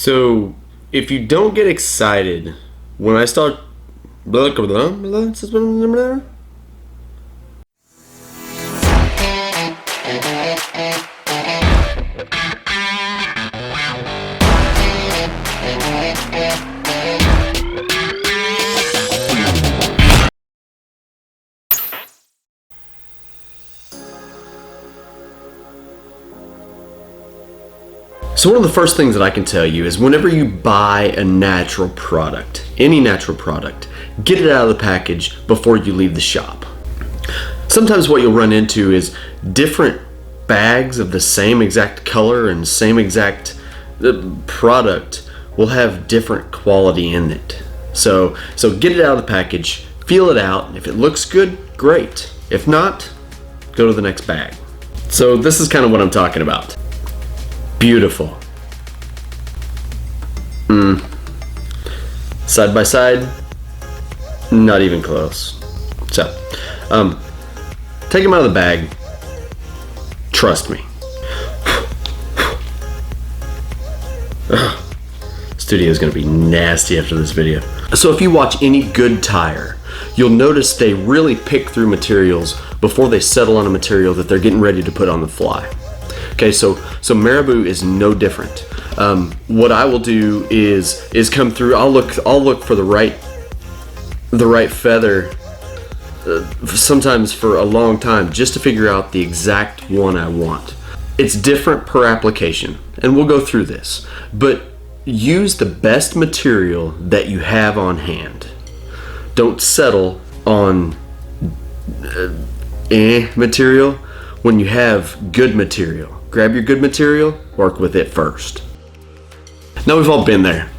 So, if you don't get excited when I start So one of the first things that I can tell you is whenever you buy a natural product, any natural product, get it out of the package before you leave the shop. Sometimes what you'll run into is different bags of the same exact color and same exact product will have different quality in it. So get it out of the package, feel it out. If it looks good, great. If not, go to the next bag. So this is kind of what I'm talking about. Beautiful. Side by side, not even close. So, take them out of the bag. Trust me. Studio's gonna be nasty after this video. So if you watch any good tire, you'll notice they really pick through materials before they settle on a material that they're getting ready to put on the fly. Okay, so Marabou is no different. What I will do is come through. I'll look for the right feather, sometimes for a long time, just to figure out the exact one I want. It's different per application, and we'll go through this. But use the best material that you have on hand. Don't settle on material when you have good material. Grab your good material, work with it first. Now we've all been there.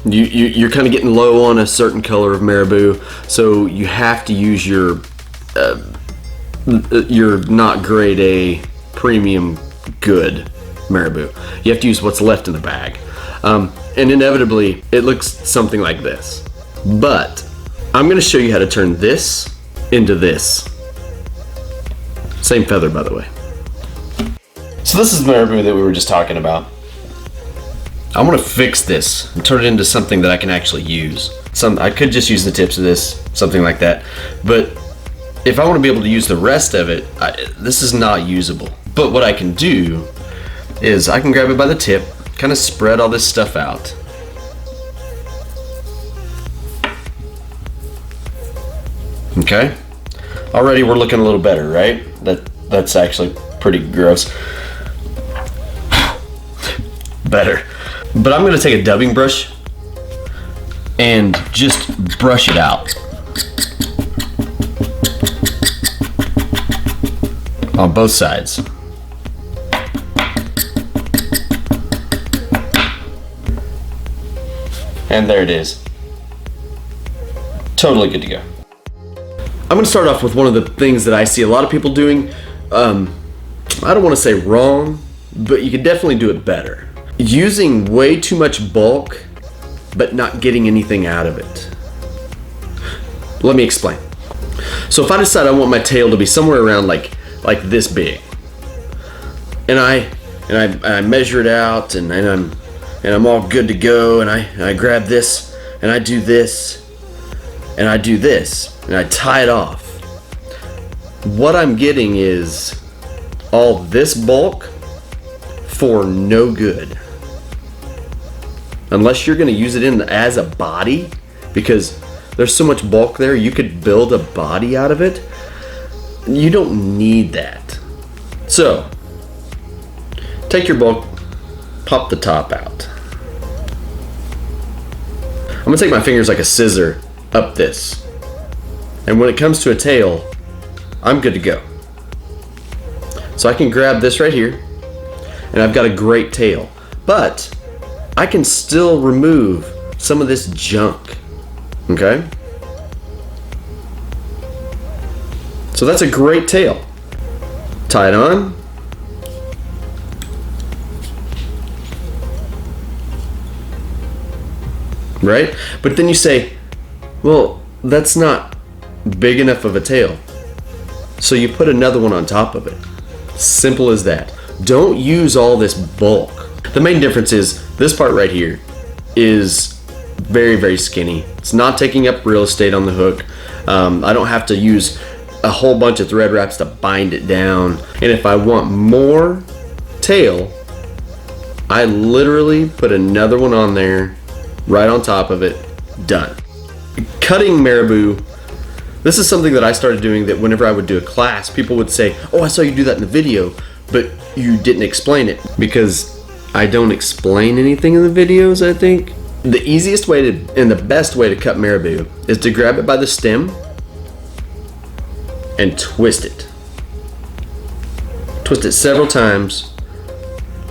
You're kind of getting low on a certain color of Marabou, so you have to use your not grade A premium good Marabou. You have to use what's left in the bag. And inevitably, it looks something like this. But I'm gonna show you how to turn this into this. Same feather, by the way. So this is the Marabou that we were just talking about. I want to fix this and turn it into something that I can actually use. I could just use the tips of this, something like that. But if I want to be able to use the rest of it, this is not usable. But what I can do is I can grab it by the tip, kind of spread all this stuff out. Okay. Already we're looking a little better, right? That's actually pretty gross. Better. But I'm going to take a dubbing brush and just brush it out on both sides. And there it is. Totally good to go. I'm going to start off with one of the things that I see a lot of people doing. I don't want to say wrong, but you can definitely do it better. Using way too much bulk, but not getting anything out of it. Let me explain. So if I decide I want my tail to be somewhere around like this big, and I measure it out, and I'm all good to go, and I grab this, and I do this, and I do this, and I tie it off. What I'm getting is all this bulk for no good. Unless you're going to use it as a body, because there's so much bulk there, you could build a body out of it. You don't need that. So, take your bulk, pop the top out. I'm going to take my fingers like a scissor up this. And when it comes to a tail, I'm good to go. So I can grab this right here, and I've got a great tail. But I can still remove some of this junk, okay? So that's a great tail. Tie it on. Right? But then you say, well, that's not big enough of a tail. So you put another one on top of it. Simple as that. Don't use all this bulk The main difference is this part right here is very, very skinny. It's not taking up real estate on the hook. I don't have to use a whole bunch of thread wraps to bind it down. And if I want more tail, I literally put another one on there, right on top of it, done. Cutting marabou, this is something that I started doing that whenever I would do a class, people would say, oh, I saw you do that in the video, but you didn't explain it. Because I don't explain anything in the videos, I think. The easiest way to, and the best way to cut marabou is to grab it by the stem and twist it. Twist it several times.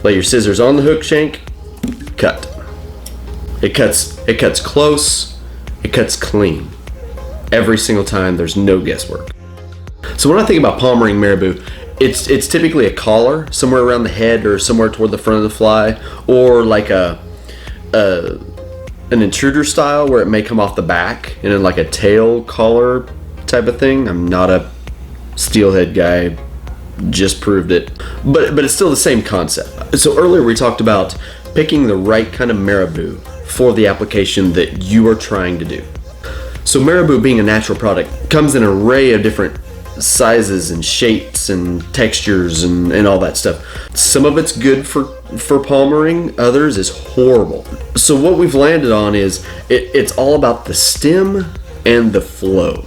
Lay your scissors on the hook shank, cut. It cuts close, it cuts clean. Every single time, there's no guesswork. So when I think about palmering marabou, it's typically a collar somewhere around the head or somewhere toward the front of the fly, or like an intruder style where it may come off the back and then like a tail collar type of thing. I'm not a steelhead guy, just proved it, but it's still the same concept. So earlier we talked about picking the right kind of marabou for the application that you are trying to do. So marabou, being a natural product, comes in an array of different sizes and shapes and textures and all that stuff. Some of it's good for palmering, others is horrible. So what we've landed on is it's all about the stem and the flow.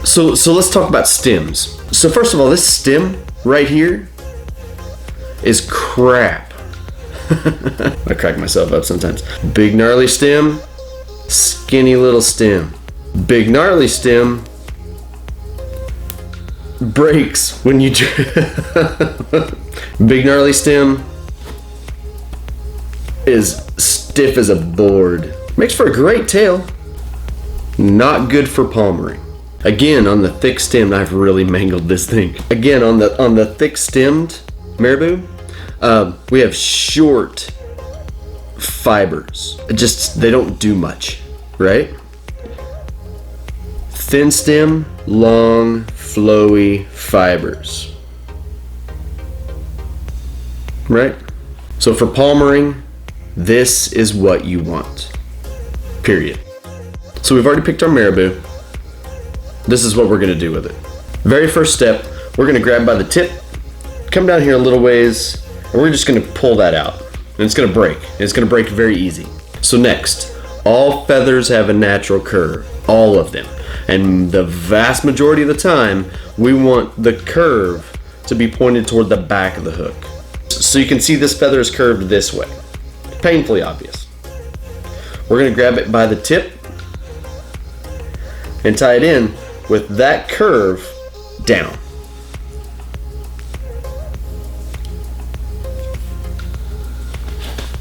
So let's talk about stems. So first of all, this stem right here is crap. I crack myself up sometimes. Big gnarly stem, skinny little stem. Big gnarly stem breaks when you big gnarly stem is stiff as a board. Makes for a great tail. Not good for palmering. Again, on the thick stemmed, I've really mangled this thing. Again, on the thick stemmed marabou, we have short fibers. They don't do much, right? Thin stem, long, flowy fibers. Right? So for palmering, this is what you want. Period. So we've already picked our marabou. This is what we're gonna do with it. Very first step, we're gonna grab by the tip, come down here a little ways, and we're just gonna pull that out. And it's gonna break. And it's gonna break very easy. So next, all feathers have a natural curve. All of them. And the vast majority of the time, we want the curve to be pointed toward the back of the hook. So you can see this feather is curved this way. Painfully obvious. We're gonna grab it by the tip and tie it in with that curve down.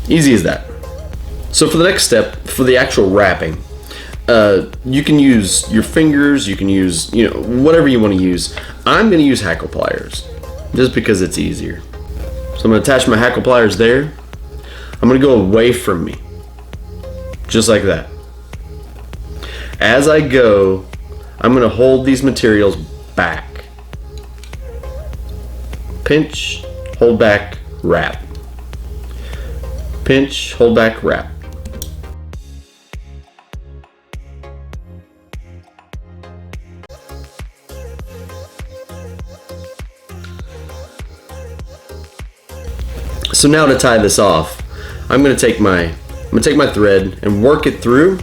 Easy as that. So for the next step, for the actual wrapping, you can use your fingers, you can use, whatever you want to use. I'm going to use hackle pliers, just because it's easier. So I'm going to attach my hackle pliers there. I'm going to go away from me, just like that. As I go, I'm going to hold these materials back. Pinch, hold back, wrap. Pinch, hold back, wrap. So now to tie this off, I'm going to take my thread and work it through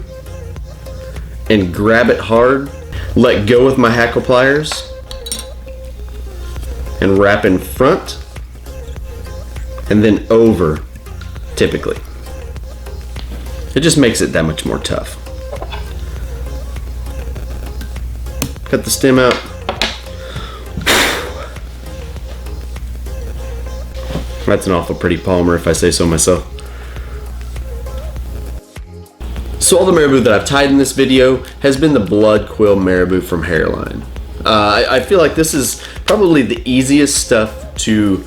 and grab it hard, let go with my hackle pliers, and wrap in front and then over, typically. It just makes it that much more tough. Cut the stem out. That's an awful pretty palmer, if I say so myself. So all the marabou that I've tied in this video has been the blood quill marabou from Hairline. I feel like this is probably the easiest stuff to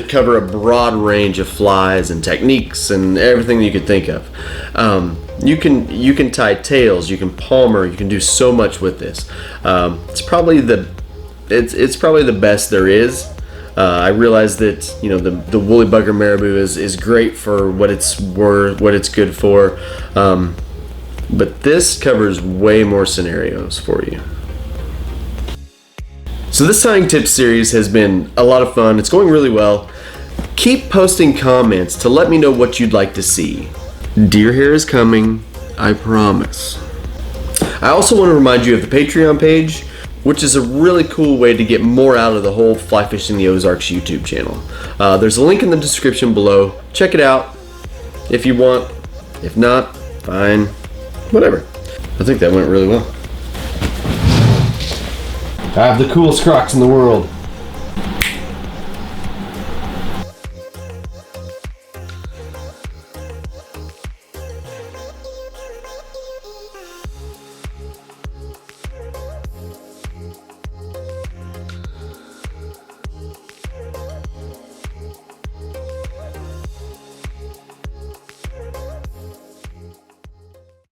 cover a broad range of flies and techniques and everything that you could think of. You can tie tails, you can palmer, you can do so much with this. It's probably the best there is. I realize that, you know, the woolly bugger marabou is great for what it's good for, but this covers way more scenarios for you. So this tying tips series has been a lot of fun. It's going really well. Keep posting comments to let me know what you'd like to see. Deer hair is coming, I promise. I also want to remind you of the Patreon page, which is a really cool way to get more out of the whole Fly Fishing the Ozarks YouTube channel. There's a link in the description below. Check it out if you want. If not, fine. Whatever. I think that went really well. I have the coolest Crocs in the world.